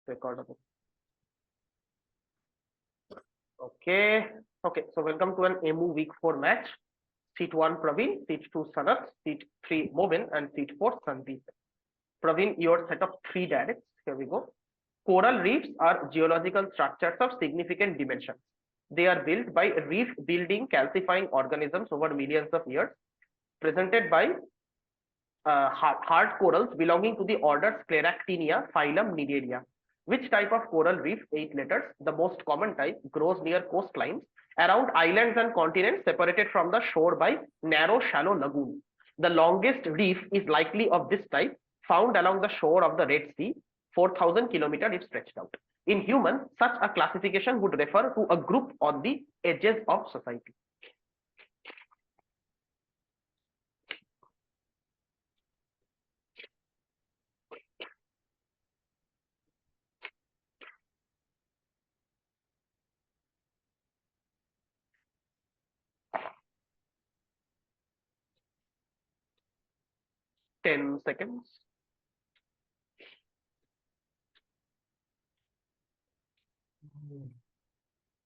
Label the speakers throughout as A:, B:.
A: Recordable. Okay. Okay. So welcome to an EMU Week 4 match. Seat 1 Praveen, Seat 2 Sanath, Seat 3 Movin, and Seat 4 Sandeep. Praveen, your set of 3 directs. Here we go. Coral reefs are geological structures of significant dimensions. They are built by reef building calcifying organisms over millions of years, presented by hard corals belonging to the order Scleractinia, phylum Cnidaria. Which type of coral reef, 8 letters, the most common type, grows near coastlines, around islands and continents separated from the shore by narrow, shallow lagoons? The longest reef is likely of this type, found along the shore of the Red Sea, 4,000 kilometers if stretched out. In humans, such a classification would refer to a group on the edges of society. Ten seconds.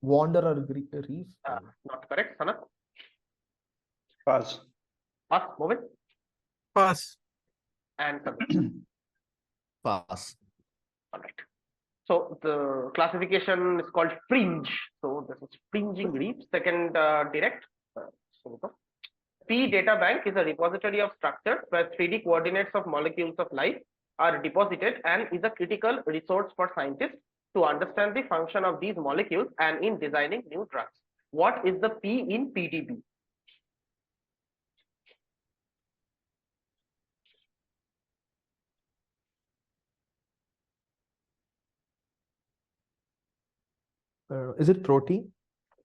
B: Wanderer reef.
A: Not correct, Sanath.
C: Pass.
A: Pass, Movin.
D: Pass.
A: And Sandeep.
B: Pass.
A: All right. So the classification is called fringe. So this is fringing reef. Second direct. P data bank is a repository of structures where 3D coordinates of molecules of life are deposited and is a critical resource for scientists to understand the function of these molecules and in designing new drugs. What is the P in PDB?
B: Is it protein?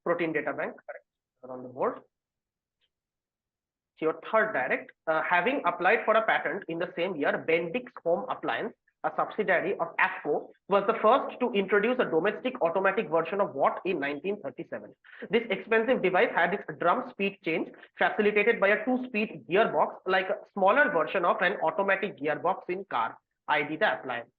A: Protein data bank, correct, on the board. So your third direct, having applied for a patent in the same year, Bendix Home Appliance, a subsidiary of AFCO, was the first to introduce a domestic automatic version of what in 1937. This expensive device had its drum speed change facilitated by a 2-speed gearbox, like a smaller version of an automatic gearbox in car. ID the appliance.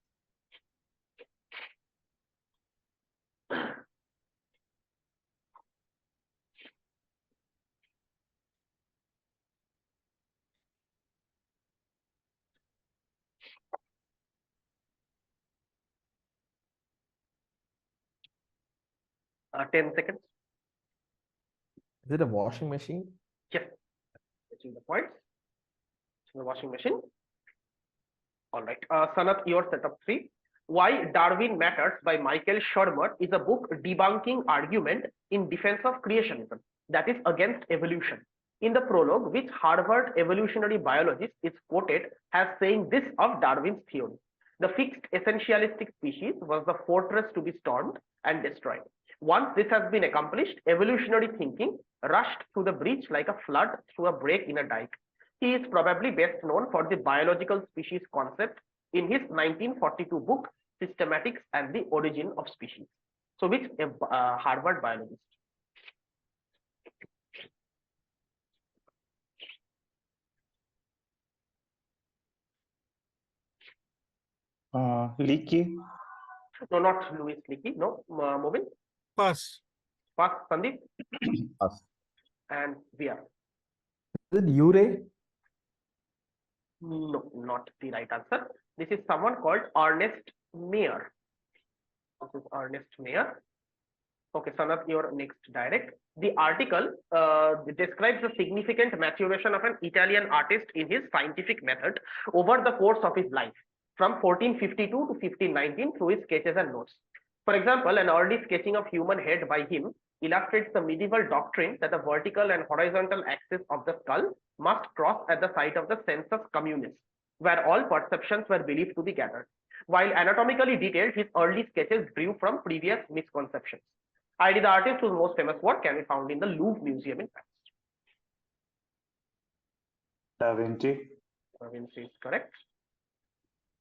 A: Ten seconds.
B: Is it a washing machine?
A: Yes. Getting the points. The washing machine. All right. Sanath, your setup 3. Why Darwin Matters by Michael Shermer is a book debunking argument in defense of creationism, that is against evolution. In the prologue, which Harvard evolutionary biologist is quoted as saying this of Darwin's theory: the fixed essentialistic species was the fortress to be stormed and destroyed. Once this has been accomplished, evolutionary thinking rushed through the breach like a flood through a break in a dike. He is probably best known for the biological species concept in his 1942 book, Systematics and the Origin of Species. So which Harvard biologist?
C: Leakey.
A: No, not Louis Leakey. No, Movin.
D: Pass.
A: Pass, Sandeep.
B: Pass.
A: And we are.
B: Is it Urey?
A: No, not the right answer. This is someone called Ernest Mayr. This is Ernest Mayr. Okay, Sanath, your next direct. The article describes the significant maturation of an Italian artist in his scientific method over the course of his life, from 1452 to 1519 through his sketches and notes. For example, an early sketching of human head by him illustrates the medieval doctrine that the vertical and horizontal axis of the skull must cross at the site of the sensus communis, where all perceptions were believed to be gathered. While anatomically detailed, his early sketches drew from previous misconceptions. ID the artist whose most famous work can be found in the Louvre Museum in Paris.
C: Da Vinci.
A: Da Vinci is correct.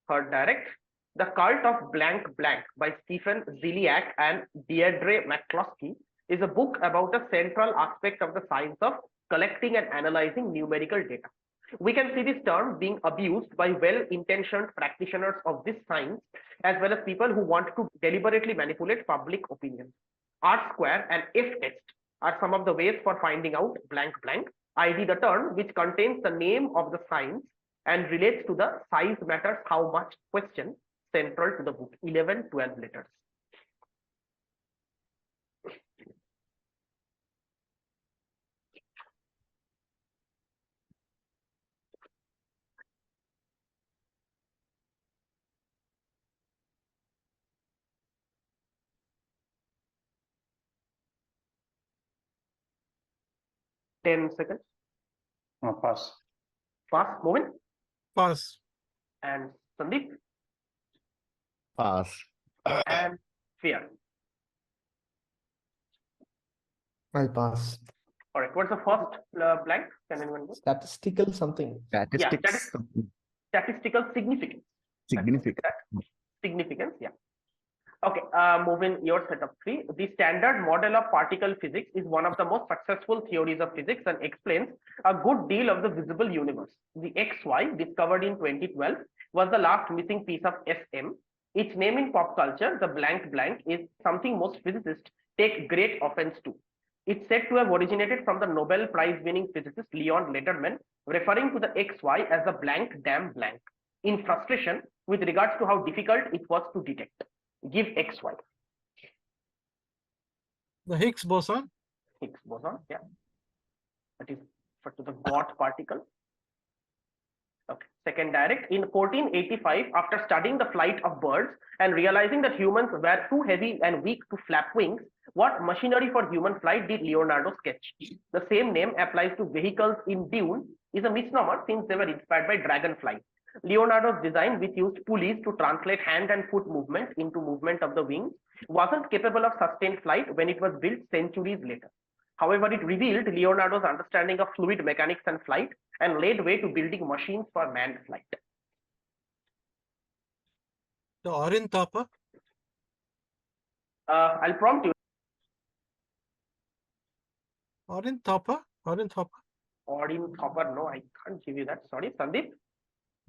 A: Third direct, The Cult of Blank Blank by Stephen Ziliak and Deirdre McCloskey is a book about a central aspect of the science of collecting and analyzing numerical data. We can see this term being abused by well-intentioned practitioners of this science as well as people who want to deliberately manipulate public opinion. R square and F test are some of the ways for finding out blank blank. ID the term which contains the name of the science and relates to the size matters how much question central to the book. 11, 12 letters. Ten seconds.
C: Pass.
A: Fast moving.
D: Pass.
A: And Sandeep
B: Pass.
A: and Fear.
B: I'll pass.
A: All right. What's the first blank? Can anyone go?
B: Statistical something.
E: Statistics.
A: Statistical significance.
E: Significant.
A: Significance, yeah. Okay, moving your set of 3. The standard model of particle physics is one of the most successful theories of physics and explains a good deal of the visible universe. The XY, discovered in 2012, was the last missing piece of SM. Its name in pop culture, the blank blank, is something most physicists take great offense to. It's said to have originated from the Nobel Prize winning physicist Leon Lederman, referring to the XY as the blank damn blank, in frustration with regards to how difficult it was to detect. Give XY.
D: The Higgs boson.
A: Higgs boson, yeah. That is for to the God particle. Okay. Second direct. In 1485, after studying the flight of birds and realizing that humans were too heavy and weak to flap wings, what machinery for human flight did Leonardo sketch? The same name applies to vehicles in Dune is a misnomer since they were inspired by dragonfly. Leonardo's design, which used pulleys to translate hand and foot movement into movement of the wings, wasn't capable of sustained flight when it was built centuries later. However, it revealed Leonardo's understanding of fluid mechanics and flight and laid way to building machines for manned flight.
D: The Ornithopter.
A: I'll prompt you.
D: Ornithopter. Ornithopter.
A: Ornithopter, no, I can't give you that. Sorry, Sandeep.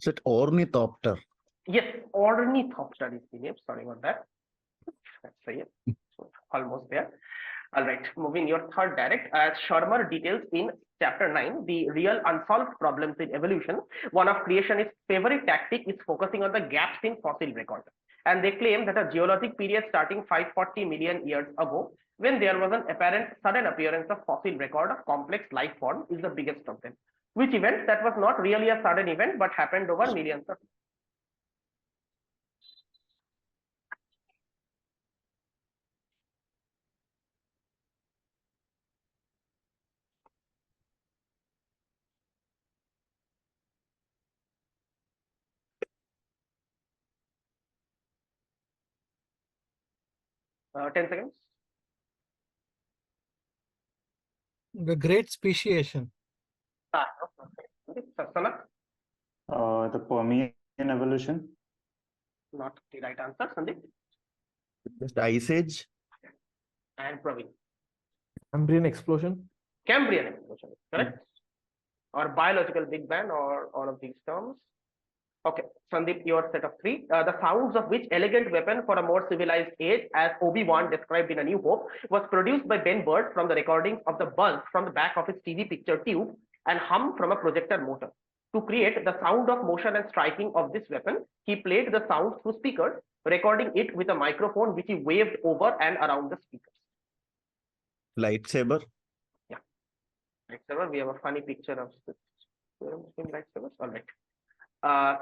E: Is it ornithopter?
A: Yes, ornithopter is the name. Sorry about that. Let's say it. So, almost there. All right, moving your third direct. As Sharma details in chapter 9, the real unsolved problems in evolution, one of creationists' favorite tactic is focusing on the gaps in fossil record. And they claim that a geologic period starting 540 million years ago, when there was an apparent sudden appearance of fossil record of complex life form, is the biggest of them. Which event that was not really a sudden event but happened over millions of years. Uh, 10 seconds.
D: The Great Speciation.
A: Sanak,
C: The Permian evolution.
A: not the right answer. Sandeep
E: Just Ice Age.
A: and Praveen.
B: Cambrian explosion.
A: Cambrian explosion, correct? Or biological Big Bang, or all of these terms. Okay, Sandeep, your set of 3. The sounds of which elegant weapon for a more civilized age, as Obi-Wan described in A New Hope, was produced by Ben Burtt from the recordings of the buzz from the back of his TV picture tube and hum from a projector motor. To create the sound of motion and striking of this weapon, he played the sound through speakers, recording it with a microphone which he waved over and around the speakers.
E: Lightsaber.
A: Lightsaber, we have a funny picture of this lightsabers. All right.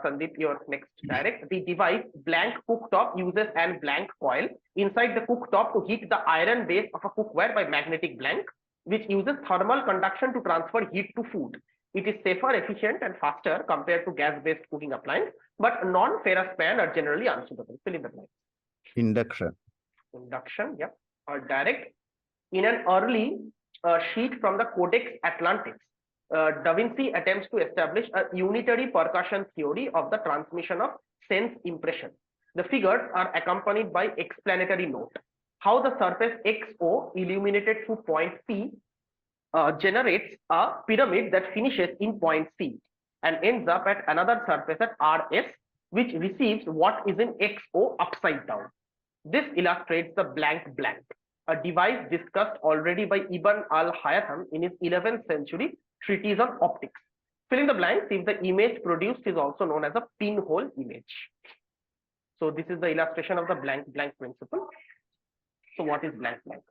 A: Sandeep, your next direct. The device blank cooktop uses an blank coil inside the cooktop to heat the iron base of a cookware by magnetic blank, which uses thermal conduction to transfer heat to food. It is safer, efficient, and faster compared to gas-based cooking appliance, but non-ferrous pan are generally unsuitable. Fill in the blank.
E: Induction.
A: Induction, yep. Or direct. In an early sheet from the Codex Atlantis, Da Vinci attempts to establish a unitary percussion theory of the transmission of sense impression. The figures are accompanied by explanatory note. How the surface XO illuminated through point P generates a pyramid that finishes in point C and ends up at another surface at RS which receives what is in XO upside down. This illustrates the blank blank, a device discussed already by Ibn al-Haytham in his 11th century treatise on optics. Fill in the blanks if the image produced is also known as a pinhole image. So this is the illustration of the blank blank principle. So what is blank blank?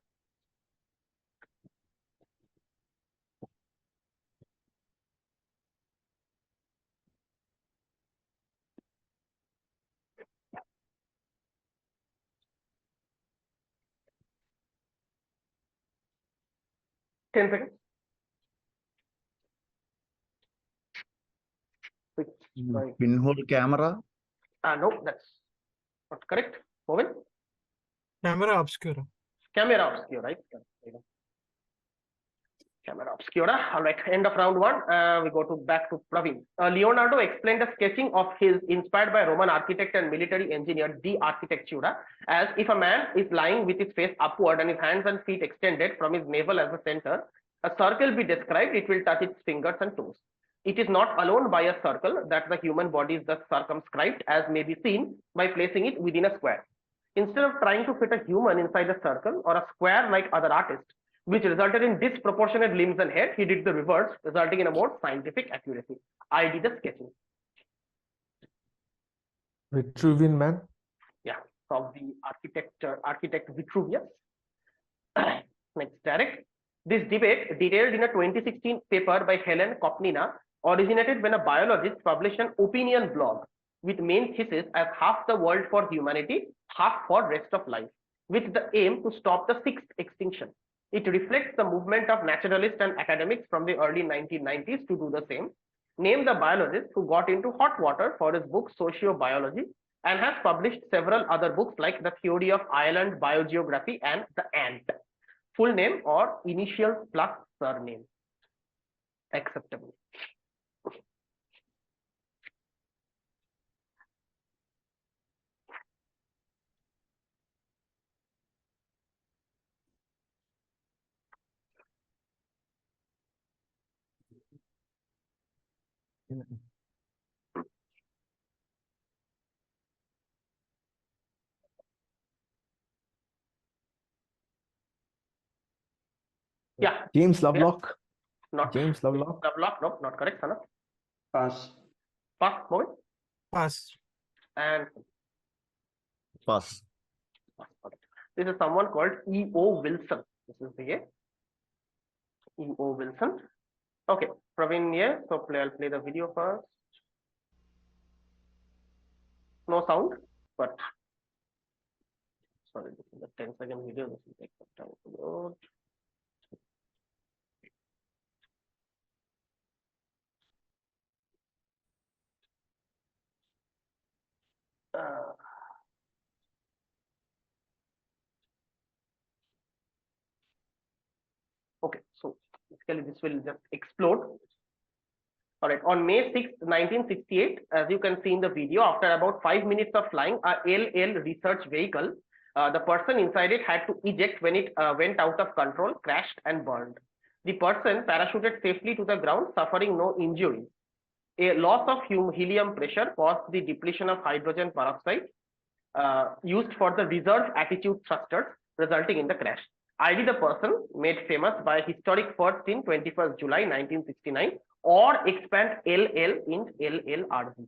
A: Ten seconds. Which, sorry.
E: Pinhole camera.
A: No, that's not correct. Moving.
D: Camera obscura.
A: Camera obscura, right? Camera obscura. All right. End of round one. We go to back to Praveen. Leonardo explained the sketching of his inspired by Roman architect and military engineer De Architectura as if a man is lying with his face upward and his hands and feet extended from his navel as the center. A circle be described. It will touch its fingers and toes. It is not alone by a circle that the human body is thus circumscribed, as may be seen by placing it within a square. Instead of trying to fit a human inside a circle or a square like other artists, which resulted in disproportionate limbs and head, he did the reverse, resulting in a more scientific accuracy. I did the sketching.
B: Vitruvian man.
A: Yeah, from the architect Vitruvius. Next, direct. This debate, detailed in a 2016 paper by Helen Kopnina, originated when a biologist published an opinion blog with main thesis as half the world for humanity, half for rest of life, with the aim to stop the sixth extinction. It reflects the movement of naturalists and academics from the early 1990s to do the same. Name the biologist who got into hot water for his book Sociobiology and has published several other books like The Theory of Island Biogeography and The Ant. Full name or initials plus surname. Acceptable. Yeah,
B: James Lovelock.
A: not
B: James Lovelock.
A: Lovelock. No, not correct. Sana.
C: Pass.
A: Pass. Moment.
D: Pass.
A: And
E: Pass.
A: this is someone called E.O. Wilson. This is the E.O. Wilson. Okay, Praveen, yeah. So I'll play the video first. No sound, but sorry, this is a 10-second video. This will take some time to load. Okay, so basically this will just explode. All right, on May 6, 1968, as you can see in the video, after about 5 minutes of flying a LL research vehicle, the person inside it had to eject when it went out of control, crashed and burned. The person parachuted safely to the ground, suffering no injuries. A loss of helium pressure caused the depletion of hydrogen peroxide used for the reserve attitude thrusters, resulting in the crash. ID the person made famous by historic first in 21st July 1969, or expand LL in LLRZ.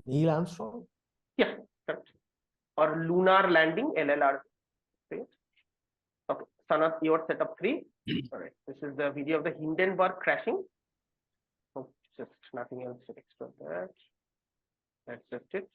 B: Neil Armstrong.
A: Yeah, correct. Or lunar landing, LLRZ. Okay, Sanat, your setup 3. All right, this is the video of the Hindenburg crashing. Oh, just nothing else extra that. That's just it.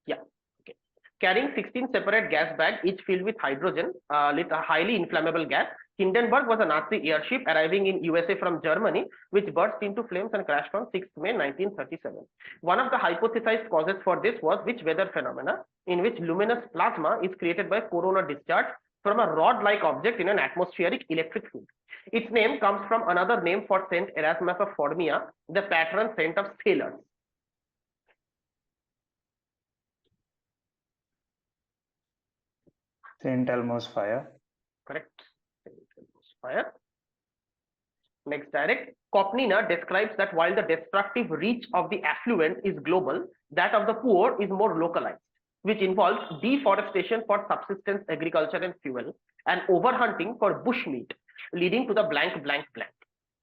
A: Yeah, okay. Carrying 16 separate gas bags, each filled with hydrogen, lit a highly inflammable gas, Hindenburg was a Nazi airship arriving in USA from Germany, which burst into flames and crashed on 6 May 1937. One of the hypothesized causes for this was which weather phenomena in which luminous plasma is created by corona discharge from a rod-like object in an atmospheric electric field. Its name comes from another name for Saint Erasmus of Formia, the patron saint of sailors.
C: St. Elmo's fire.
A: Correct. Fire. Next direct. Kopnina describes that while the destructive reach of the affluent is global, that of the poor is more localized, which involves deforestation for subsistence agriculture and fuel, and overhunting for bushmeat, leading to the blank blank blank.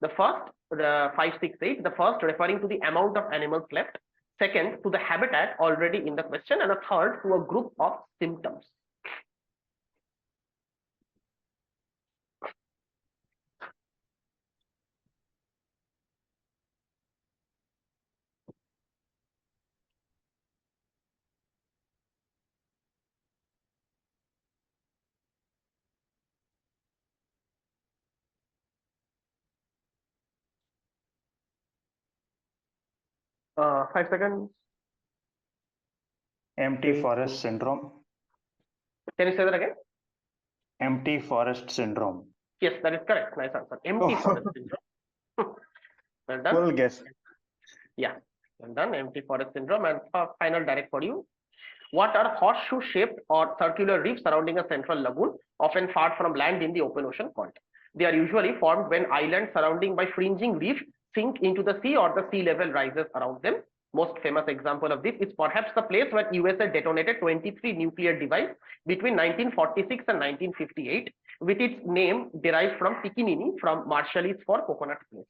A: The first, the 5, 6, 8, the first referring to the amount of animals left, second to the habitat already in the question, and a third to a group of symptoms. Uh, 5 seconds.
C: Empty forest syndrome.
A: Can you say that again?
C: Empty forest syndrome.
A: Yes, that is correct. Nice answer. Empty
C: Oh.
A: forest syndrome. Well done.
C: Full guess.
A: Yeah, well done. Empty forest syndrome. And final direct for you. What are horseshoe-shaped or circular reefs surrounding a central lagoon, often far from land in the open ocean called? They are usually formed when islands surrounding by fringing reef sink into the sea or the sea level rises around them. Most famous example of this is perhaps the place where USA detonated 23 nuclear devices between 1946 and 1958, with its name derived from Pikinini, from Marshallese for coconut place.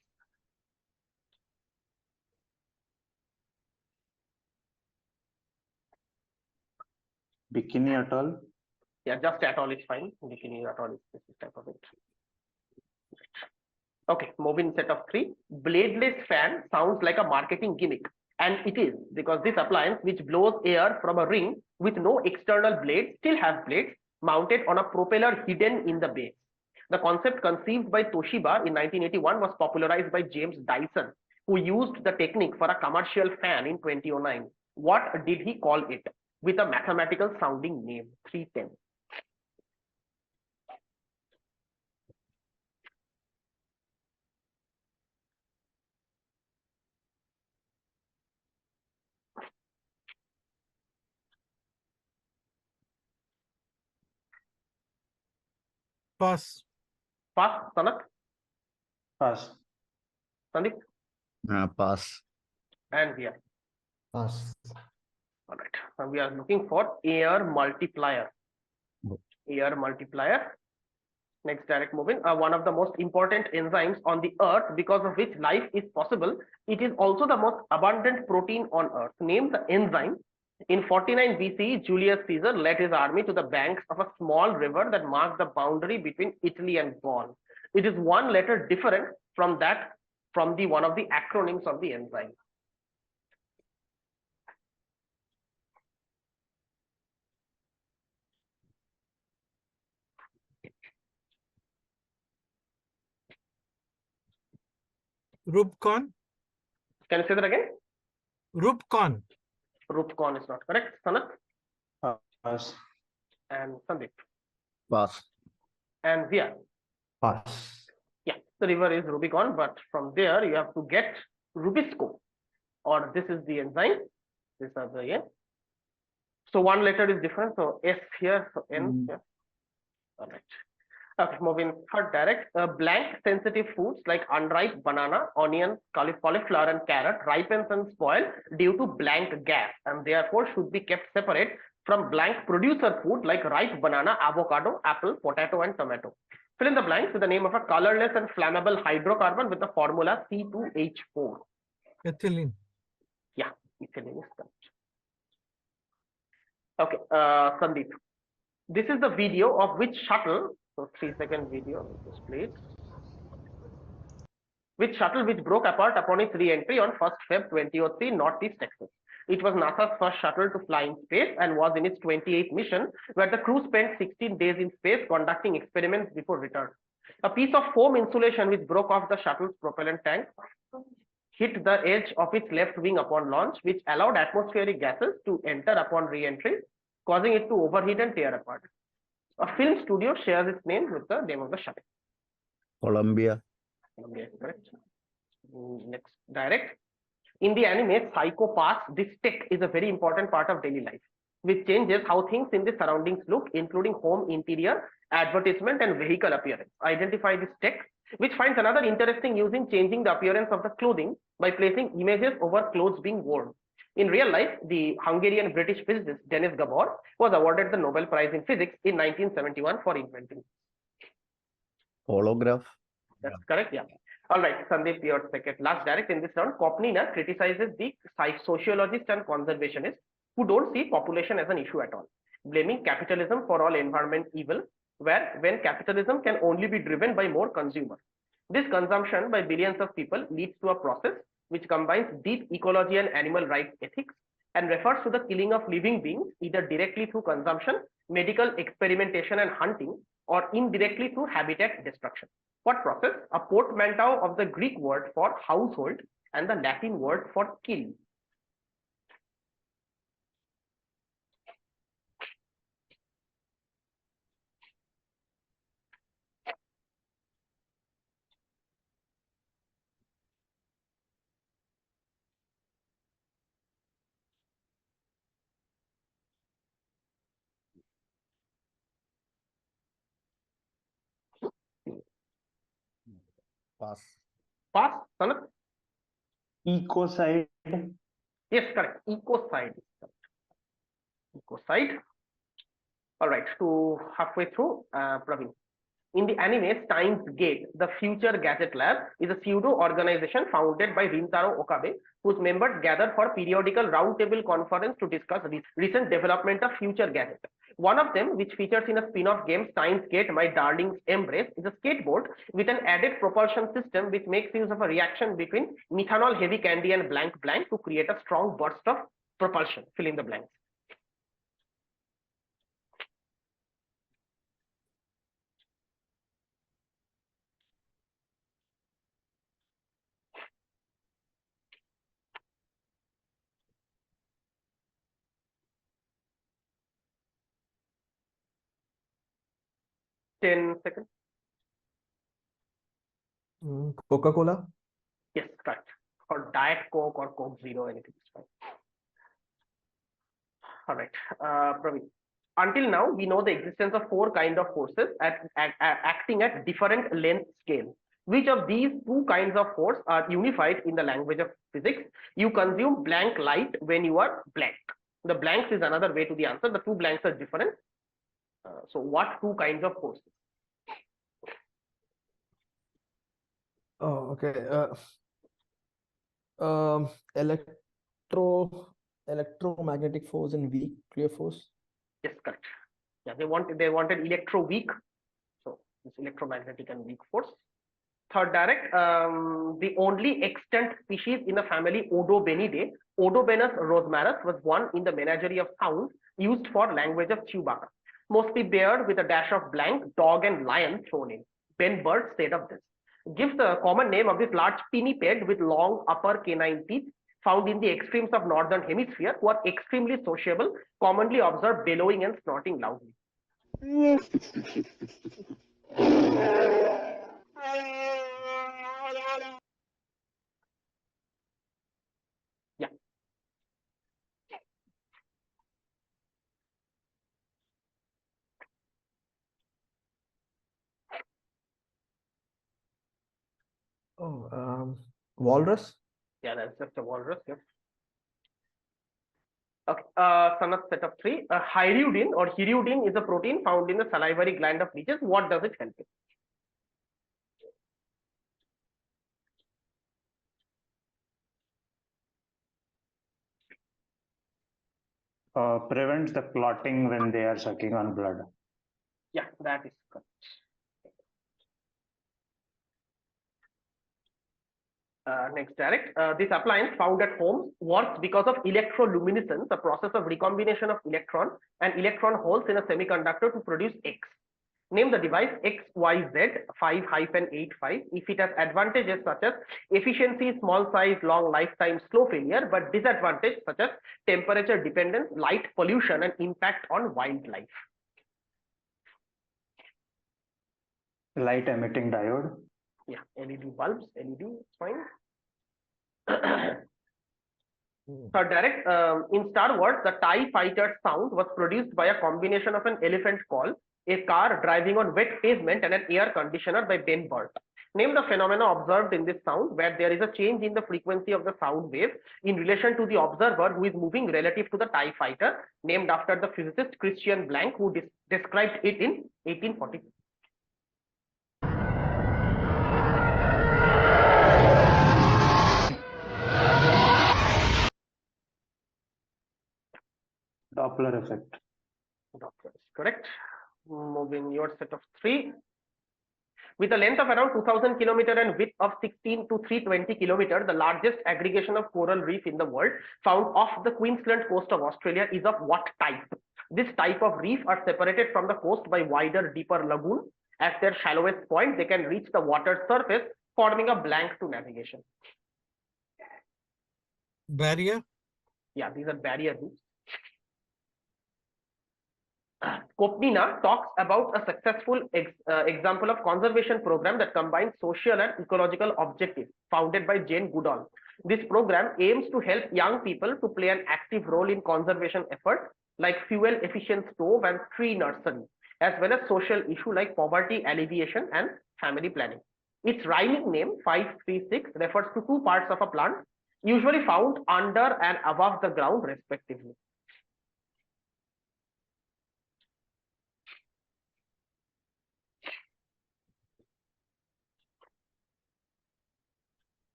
C: Bikini Atoll.
A: Yeah, just atoll is fine. Bikini atoll is this type of it. Okay, moving set of 3. Bladeless fan sounds like a marketing gimmick, and it is, because this appliance, which blows air from a ring with no external blades, still has blades mounted on a propeller hidden in the base. The concept, conceived by Toshiba in 1981, was popularized by James Dyson, who used the technique for a commercial fan in 2009. What did he call it? With a mathematical sounding name. 310.
D: Pass.
A: Pass, Sanak,
C: Pass.
A: Sandeep,
E: Pass.
A: and we are.
B: Pass.
A: All right. Now we are looking for air multiplier. Air multiplier. Next direct moving. One of the most important enzymes on the earth, because of which life is possible. It is also the most abundant protein on earth. Name the enzyme. In 49 BCE, Julius Caesar led his army to the banks of a small river that marked the boundary between Italy and Gaul. It is one letter different from that, from the one of the acronyms of the enzyme.
D: Rubicon.
A: Can you say that again?
D: Rubicon.
A: Rubicon is not correct. Sanat
C: Pass.
A: and Sandeep
E: Pass.
A: and Via.
B: Pass.
A: Yeah, the river is Rubicon, but from there you have to get Rubisco, or this is the enzyme. These are the N. So one letter is different. So S here, so N here. All right. Okay, moving third direct. Blank sensitive foods like unripe banana, onion, cauliflower, and carrot ripens and spoil due to blank gas, and therefore should be kept separate from blank producer food like ripe banana, avocado, apple, potato, and tomato. Fill in the blanks with the name of a colorless and flammable hydrocarbon with the formula C2H4.
D: Ethylene.
A: Yeah, ethylene is correct. Okay, Sandeep. This is the video of which shuttle. So 3-second video, just play it. Which shuttle which broke apart upon its re-entry on 1st Feb 2003, Northeast Texas. It was NASA's first shuttle to fly in space and was in its 28th mission, where the crew spent 16 days in space conducting experiments before return. A piece of foam insulation which broke off the shuttle's propellant tank hit the edge of its left wing upon launch, which allowed atmospheric gases to enter upon re-entry, causing it to overheat and tear apart. A film studio shares its name with the name of the shuttle.
E: Columbia.
A: Columbia is correct. Next, direct. In the anime Psycho Pass, this tech is a very important part of daily life, which changes how things in the surroundings look, including home interior, advertisement, and vehicle appearance. Identify this tech, which finds another interesting use in changing the appearance of the clothing by placing images over clothes being worn. In real life, the Hungarian British physicist Denis Gabor was awarded the Nobel Prize in Physics in 1971 for inventing.
E: Holograph.
A: That's correct, yeah. All right, Sandeep, your second last direct in this round. Kopnina criticizes the sociologists and conservationists who don't see population as an issue at all, blaming capitalism for all environment evil, where when capitalism can only be driven by more consumers. This consumption by billions of people leads to a process which combines deep ecology and animal rights ethics and refers to the killing of living beings either directly through consumption, medical experimentation and hunting, or indirectly through habitat destruction. What process? A portmanteau of the Greek word for household and the Latin word for kill.
E: Pass.
A: Pass, Sanat?
C: Ecocide.
A: Yes, correct. Ecocide. Ecocide. All right, to halfway through, Praveen. In the anime Steins Gate, the Future Gadget Lab is a pseudo-organization founded by Rintaro Okabe, whose members gather for periodical roundtable conference to discuss recent development of future gadgets. One of them, which features in a spin-off game Steins Gate, My Darling's Embrace, is a skateboard with an added propulsion system which makes use of a reaction between methanol, heavy candy, and blank blank to create a strong burst of propulsion. Fill in the blanks. Ten seconds.
B: Coca-Cola.
A: Yes, correct. Or Diet Coke or Coke Zero, anything is fine. All right, Praveen. Until now, we know the existence of four kinds of forces acting at different length scale. Which of these two kinds of force are unified in the language of physics? You consume blank light when you are blank. The blanks is another way to the answer. The two blanks are different. So what two kinds of forces?
B: Oh, okay. Electromagnetic force and weak clear force.
A: Yes, correct. Yeah, they wanted electro weak. So it's electromagnetic and weak force. Third direct, the only extant species in the family Odobenidae, Odobenus rosmarus, was one in the menagerie of sounds used for language of Chewbacca, mostly bear with a dash of blank, dog and lion thrown in. Ben Bird said of this, gives the common name of this large pinniped with long upper canine teeth found in the extremes of northern hemisphere, who are extremely sociable, commonly observed bellowing and snorting loudly. Yeah.
B: Oh, walrus.
A: Yeah, that's just a walrus. Yeah. Okay, Sanat set of three. Hirudin or hirudin is a protein found in the salivary gland of leeches. What does it help with?
C: Prevents the clotting when they are sucking on blood.
A: Yeah, that is correct. Next direct. This appliance found at homes works because of electroluminescence, a process of recombination of electron and electron holes in a semiconductor to produce X. Name the device XYZ5-85 if it has advantages such as efficiency, small size, long lifetime, slow failure, but disadvantage such as temperature dependence, light pollution, and impact on wildlife.
C: Light emitting diode.
A: Yeah, LED bulbs, LED, it's fine. So direct in Star Wars, the TIE fighter sound was produced by a combination of an elephant call, a car driving on wet pavement, and an air conditioner by Ben Burt. Name the phenomena observed in this sound where there is a change in the frequency of the sound wave in relation to the observer who is moving relative to the TIE fighter, named after the physicist Christian Blank, who described it in 1840.
C: Doppler effect.
A: Doppler is correct. Moving your set of 3. With a length of around 2000 km and width of 16 to 320 km, the largest aggregation of coral reef in the world found off the Queensland coast of Australia is of what type? This type of reef are separated from the coast by wider, deeper lagoon. At their shallowest point, they can reach the water surface, forming a blank to navigation.
D: Barrier.
A: Yeah, these are barrier reefs. Kopnina talks about a successful example of conservation program that combines social and ecological objectives, founded by Jane Goodall. This program aims to help young people to play an active role in conservation efforts like fuel efficient stove and tree nursery, as well as social issues like poverty alleviation and family planning. Its rhyming name 536 refers to 2 parts of a plant, usually found under and above the ground respectively.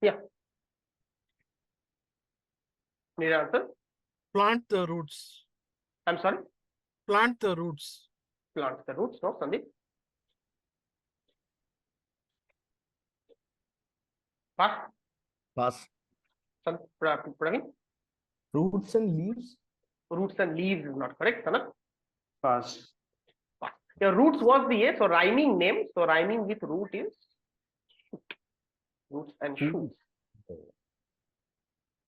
A: Yeah. Need an answer?
D: Plant the roots.
A: I'm sorry?
D: Plant the roots.
A: Plant the roots, no, Sandeep? Pass.
E: Pass.
A: Praveen?
B: Roots and leaves.
A: Roots and leaves is not correct, Sanat?
C: Pass.
A: Pass. Your roots was the A, so rhyming name. So rhyming with root is roots and shoots.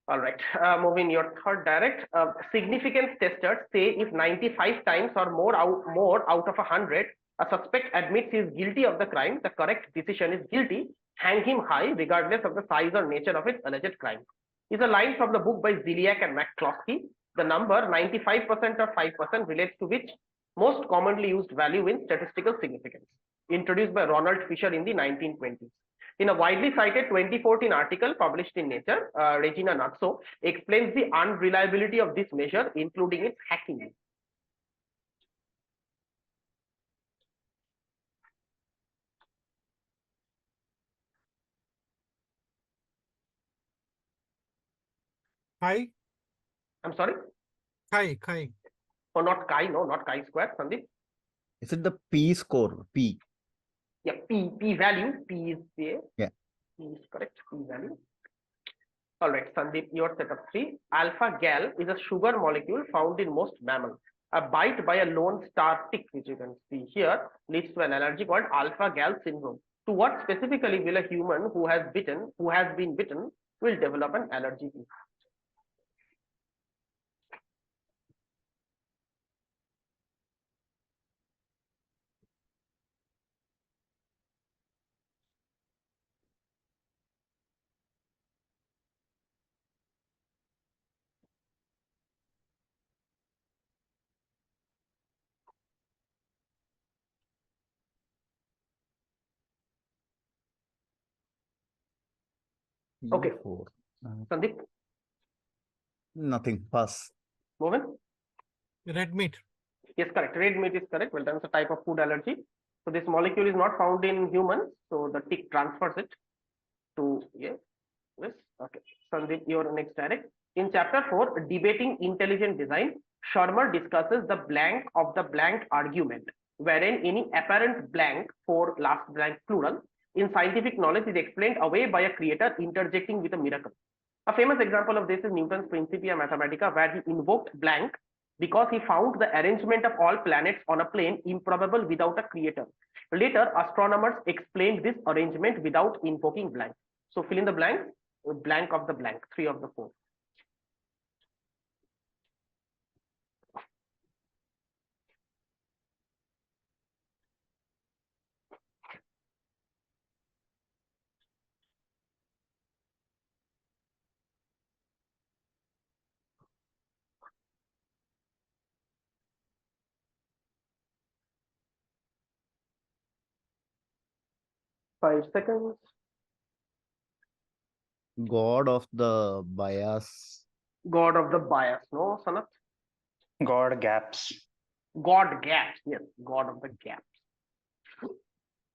A: All right, moving your third direct. Significance testers say if 95 times or more out of 100, a suspect admits he is guilty of the crime, the correct decision is guilty, hang him high regardless of the size or nature of his alleged crime. Is a line from the book by Ziliak and McCloskey. The number 95% or 5% relates to which most commonly used value in statistical significance, introduced by Ronald Fisher in the 1920s. In a widely cited 2014 article published in Nature, Regina Nuzzo explains the unreliability of this measure, including its hacking.
D: Chi.
A: I'm sorry?
D: Chi.
A: Oh, not chi, no, not chi square, Sandeep.
E: Is it the P score? P.
A: Yeah, P value, P is there.
E: Yeah.
A: P is correct, P value. All right, Sandeep, your set of 3. Alpha gal is a sugar molecule found in most mammals. A bite by a lone star tick, which you can see here, leads to an allergy called alpha gal syndrome. To what specifically will a human who has been bitten, will develop an allergy to? Okay.
E: P4.
A: Sandeep,
E: Nothing. Pass.
A: Mohan?
D: Red meat.
A: Yes, correct. Red meat is correct. Well done. It's a type of food allergy. So this molecule is not found in humans. So the tick transfers it to yes. Okay. Sandeep, your next direct. In chapter 4, debating intelligent design, Shermer discusses the blank of the blank argument, wherein any apparent blank for last blank plural in scientific knowledge is explained away by a creator interjecting with a miracle. A famous example of this is Newton's Principia Mathematica, where he invoked blank because he found the arrangement of all planets on a plane improbable without a creator. Later, astronomers explained this arrangement without invoking blank. So fill in the blank of the blank, 3 of the 4. Five seconds.
E: God of the bias.
A: God of the bias, no, Sanat?
C: God gaps.
A: God gaps, yes, God of the gaps.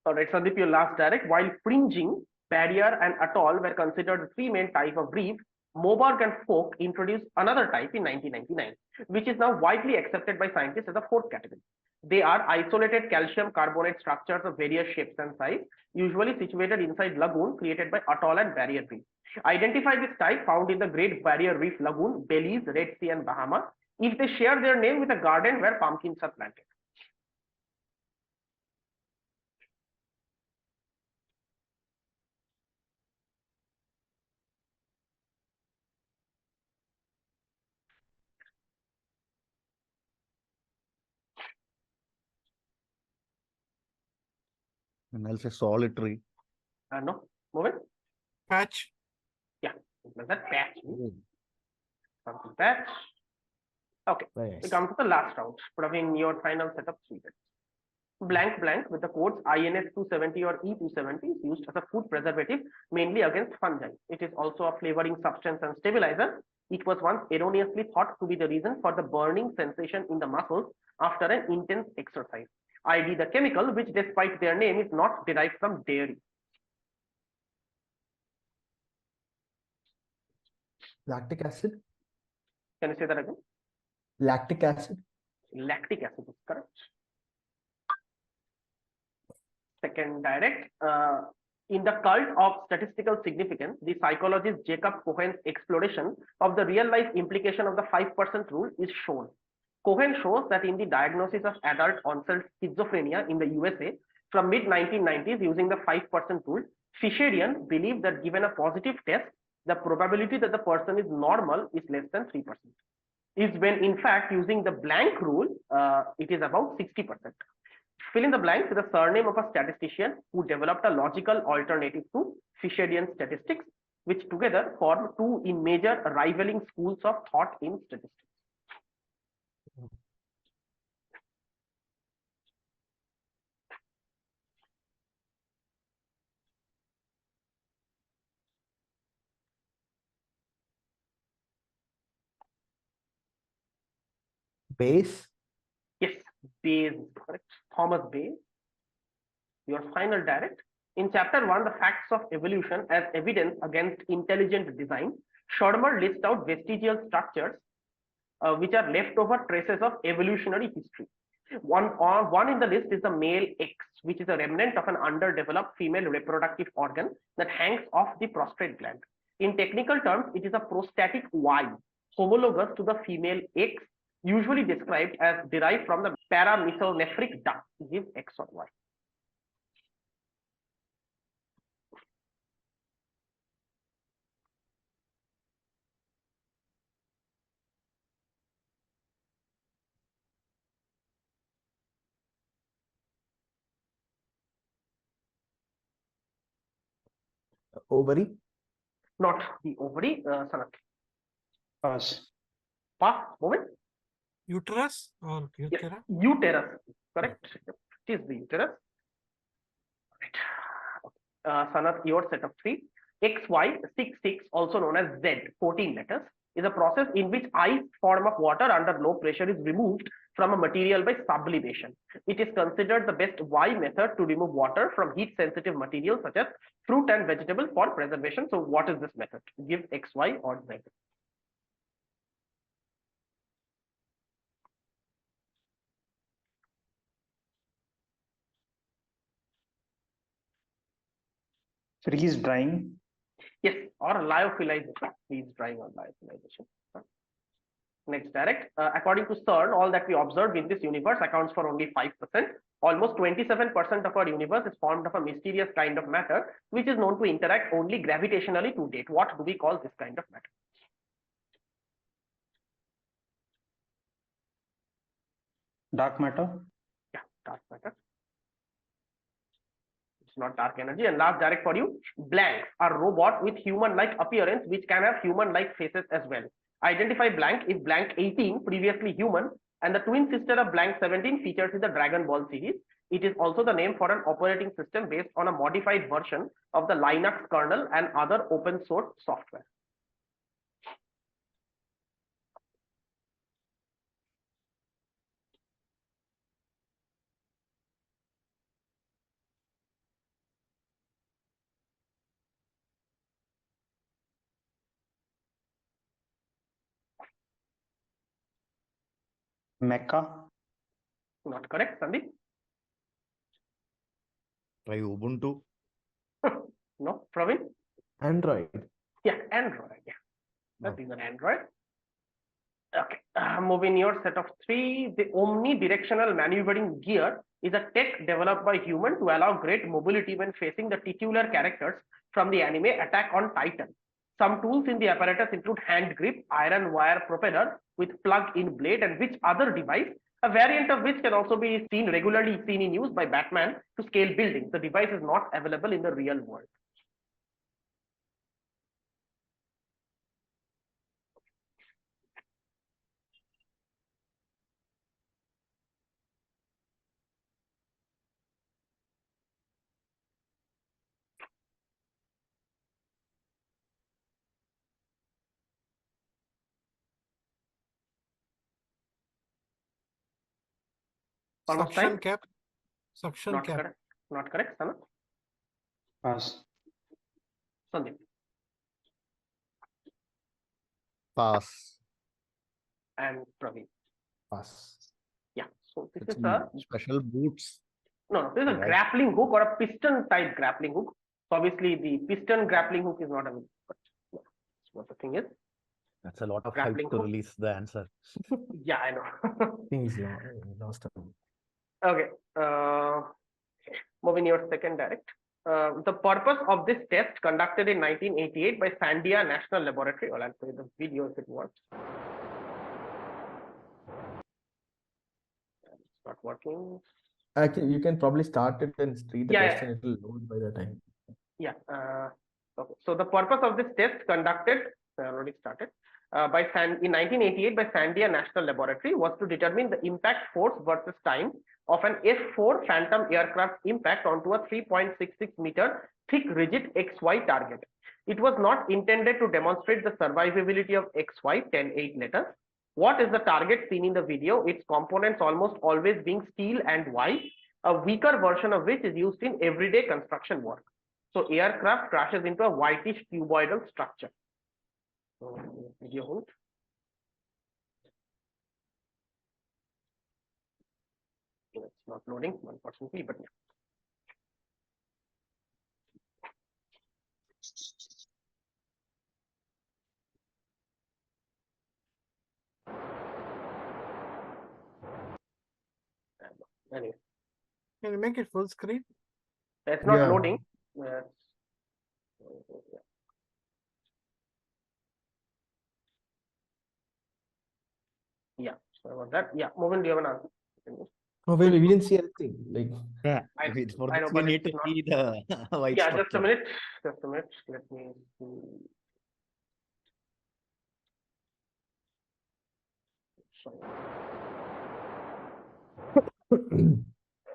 A: All right, Sandeep, your last direct. While fringing, barrier, and atoll were considered the 3 main types of reef, Moberg and Fock introduced another type in 1999, which is now widely accepted by scientists as a 4th category. They are isolated calcium carbonate structures of various shapes and size, usually situated inside lagoon created by atoll and barrier reef. Identify this type found in the Great Barrier Reef Lagoon, Belize, Red Sea, and Bahamas, if they share their name with a garden where pumpkins are planted.
E: And I'll say solitary.
A: No, move it.
D: Patch.
A: Yeah, that patch. Something patch. Okay, we come to the last round. Praveen, your final set of 3 bits. Blank blank with the codes INS 270 or E270 is used as a food preservative mainly against fungi. It is also a flavoring substance and stabilizer. It was once erroneously thought to be the reason for the burning sensation in the muscles after an intense exercise. ID the chemical, which despite their name is not derived from dairy.
B: Lactic acid.
A: Can you say that again?
B: Lactic acid.
A: Lactic acid is correct. Second direct. In the Cult of Statistical Significance, the psychologist Jacob Cohen's exploration of the real-life implication of the 5% rule is shown. Cohen shows that in the diagnosis of adult onset schizophrenia in the USA from mid-1990s using the 5% rule, Fisherian believed that given a positive test, the probability that the person is normal is less than 3%. Is when in fact using the blank rule, it is about 60%. Fill in the blanks with the surname of a statistician who developed a logical alternative to Fisherian statistics, which together form 2 in major rivaling schools of thought in statistics.
B: Bayes.
A: Yes, Bayes is correct. Thomas Bayes. Your final direct. In chapter 1, the facts of evolution as evidence against intelligent design, Shermer lists out vestigial structures which are leftover traces of evolutionary history. One in the list is the male X, which is a remnant of an underdeveloped female reproductive organ that hangs off the prostate gland. In technical terms, it is a prostatic Y, homologous to the female X, usually described as derived from the paramesonephric duct, give X or Y.
B: Ovary.
A: Not the ovary, Sanat.
C: Pass.
A: Pass, moment.
D: Uterus or
A: Yes,
D: utera?
A: uterus, correct. It is the uterus. Right. Sanat, your set of 3. XY66, also known as Z, 14 letters, is a process in which ice form of water under low pressure is removed from a material by sublimation. It is considered the best Y method to remove water from heat sensitive materials such as fruit and vegetable for preservation. So what is this method? Give X, Y or Z.
C: Freeze drying.
A: Yes, or lyophilization. Freeze drying or lyophilization. Next, direct. According to CERN, all that we observed in this universe accounts for only 5%. Almost 27% of our universe is formed of a mysterious kind of matter, which is known to interact only gravitationally to date. What do we call this kind of matter?
C: Dark matter.
A: Yeah, dark matter. It's not dark energy. And last, direct for you, Blank, a robot with human-like appearance, which can have human-like faces as well. Identify Blank if Blank 18, previously human, and the twin sister of Blank 17 features in the Dragon Ball series. It is also the name for an operating system based on a modified version of the Linux kernel and other open source software.
C: Mecha.
A: Not correct, Sandeep?
E: Try Ubuntu.
A: No, Praveen?
B: Android.
A: Yeah, Android. Yeah, that
E: Oh.
A: is an Android. Okay, moving your set of three, the omnidirectional maneuvering gear is a tech developed by human to allow great mobility when facing the titular characters from the anime Attack on Titan. Some tools in the apparatus include hand grip, iron wire propeller with plug-in blade, and which other device, a variant of which can also be regularly seen in use by Batman to scale buildings. The device is not available in the real world. Almost
D: Suction
A: time?
D: cap. Suction
A: Not
D: cap.
A: correct. Not correct, Sanat.
C: Pass.
A: Sandeep.
E: Pass.
A: And Praveen.
B: Pass.
A: Yeah, so this
E: It's
A: is a
E: special boots.
A: this is a
E: Right.
A: grappling hook or a piston type grappling hook. So obviously the piston grappling hook is not available. But that's what the thing is.
E: That's a lot of
A: Grappling
E: hype to
A: hook.
E: release the answer.
A: Yeah, I know.
B: Things lost.
A: Okay. Moving your second direct. The purpose of this test conducted in 1988 by Sandia National Laboratory. Well, I'll play the video if it wants. It's not working.
B: Actually, you can probably start it and read the
A: Yeah,
B: question. It will load by the time.
A: Yeah. Okay. So the purpose of this test conducted, already started, in 1988 by Sandia National Laboratory was to determine the impact force versus time of an F-4 Phantom aircraft impact onto a 3.66 meter thick rigid XY target. It was not intended to demonstrate the survivability of XY 10-8 letters. What is the target seen in the video? Its components almost always being steel and Y, a weaker version of which is used in everyday construction work. So aircraft crashes into a whitish cuboidal structure. So video hold. It's not loading, unfortunately, but yeah. Anyway,
D: Can you make it full screen?
A: it's not
B: Yeah.
A: loading. Yeah, sorry about that. Yeah, Moving, do you have an answer?
B: Oh, wait, we didn't see anything. Like,
E: Yeah.
A: I-
E: For
A: I
E: this
A: know,
E: we
A: but
E: need
A: it's
E: to
A: not-
E: see the white
A: Yeah,
E: structure.
A: just a minute. Just a minute. Let me see. Sorry.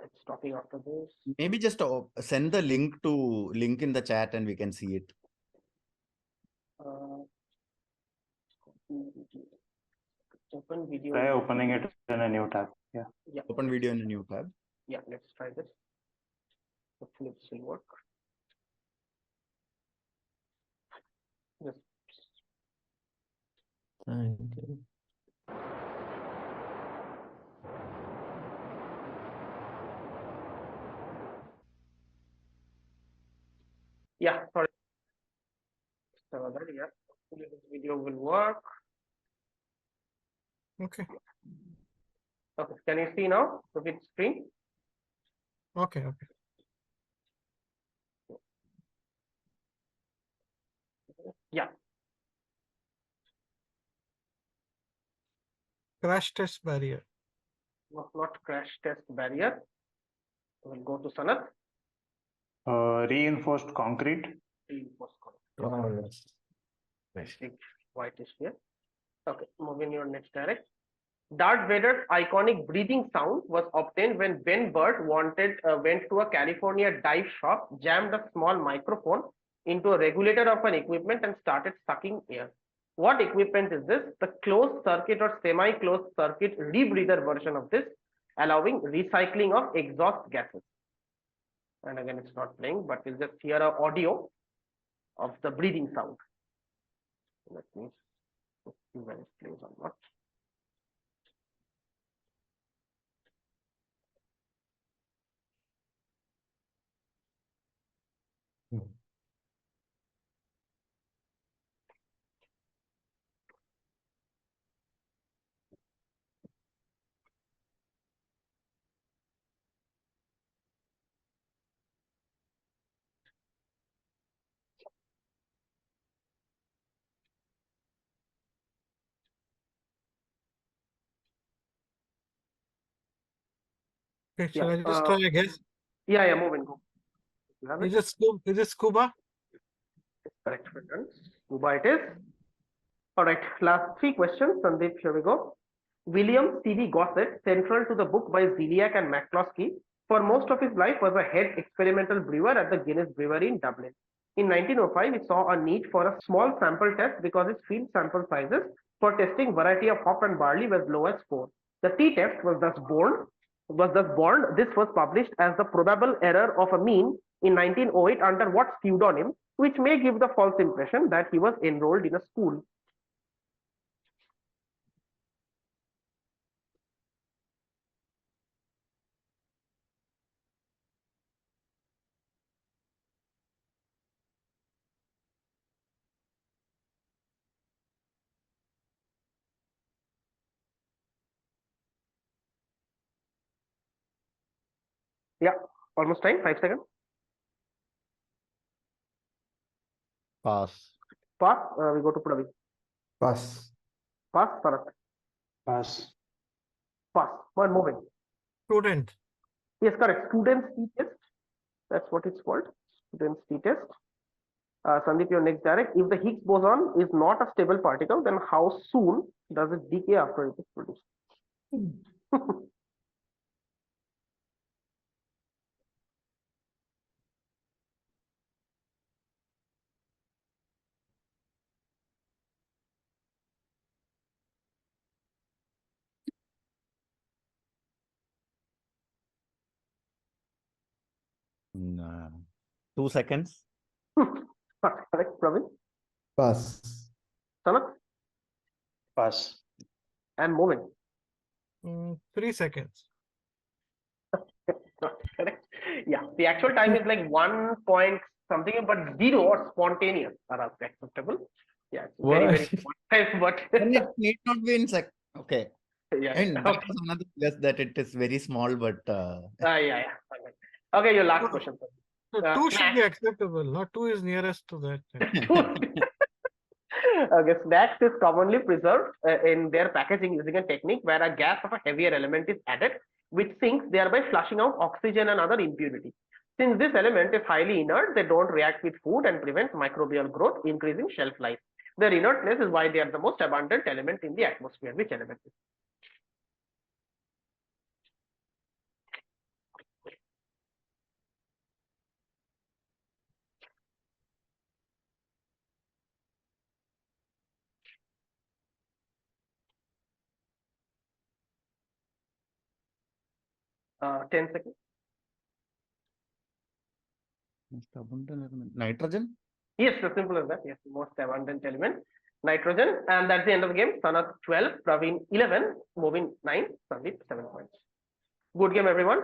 A: It's stopping after this.
E: Maybe just send the link in the chat and we can see it.
A: Uh, Open video.
C: Try opening it in a new tab. Yeah.
A: Yeah.
E: Open video in a new tab.
A: Yeah, let's try this. Hopefully this will work. Just
B: okay.
A: Yeah, sorry. So that, yeah, hopefully this video will work.
D: Okay,
A: Okay, can you see now the big screen?
D: okay, okay.
A: Yeah,
D: Crash test barrier.
A: not crash test barrier. We'll go to Sanat.
C: Reinforced concrete.
A: Reinforced concrete.
B: Oh, yes. Nice.
A: Big whitish here. Okay, move in your next direct. Darth Vader's iconic breathing sound was obtained when Ben Burt went to a California dive shop, jammed a small microphone into a regulator of an equipment and started sucking air. What equipment is this? The closed circuit or semi-closed circuit rebreather version of this, allowing recycling of exhaust gases. And again, it's not playing, but we'll just hear an audio of the breathing sound. Let me see when it plays or not.
D: Okay, shall
A: Yeah,
D: I just try a guess?
A: yeah, moving. Go. You have it?
D: Is it scuba?
A: Correct. Return. Scuba it is. All right, last three questions, Sandeep, here we go. William C.V. Gossett, central to the book by Ziliak and McCloskey, for most of his life was a head experimental brewer at the Guinness Brewery in Dublin. In 1905, he saw a need for a small sample test because his field sample sizes for testing variety of hop and barley was low as 4. The t-test was thus born. This was published as the probable error of a mean in 1908 under what pseudonym, which may give the false impression that he was enrolled in a school. Yeah, almost time, 5 seconds.
E: Pass.
A: Pass, we go to Praveen.
B: Pass.
A: Pass, Bharat.
C: Pass.
A: Pass. One moving.
D: Student.
A: Yes, correct. Students t-test. That's what it's called. Students t-test. Sandeep, your next direct. If the Higgs boson is not a stable particle, then how soon does it decay after it is produced?
E: No. 2 seconds.
A: Correct, Praveen.
B: Pass.
A: Sanat,
C: Pass.
A: and moving.
D: 3 seconds.
A: Not correct. Yeah, the actual time is like 1 point something, but 0 or spontaneous are also acceptable. Yeah, it's very spontaneous, but
E: Then it need not be in sec. Okay.
A: yeah.
E: And that
A: Okay.
E: was another plus that it is very small, but
A: Yeah. Okay, your last question.
D: So 2 should be acceptable. Not 2 is nearest to that.
A: Okay, snacks is commonly preserved in their packaging using a technique where a gas of a heavier element is added, which sinks, thereby flushing out oxygen and other impurities. Since this element is highly inert, they don't react with food and prevent microbial growth, increasing shelf life. Their inertness is why they are the most abundant element in the atmosphere. Which element is? 10 seconds.
E: most abundant element. Nitrogen.
A: Yes, as simple as that. Yes, most abundant element, nitrogen. And that's the end of the game. Sanat 12, Praveen 11, Movin 9, Sandeep 7 points. Good game, everyone.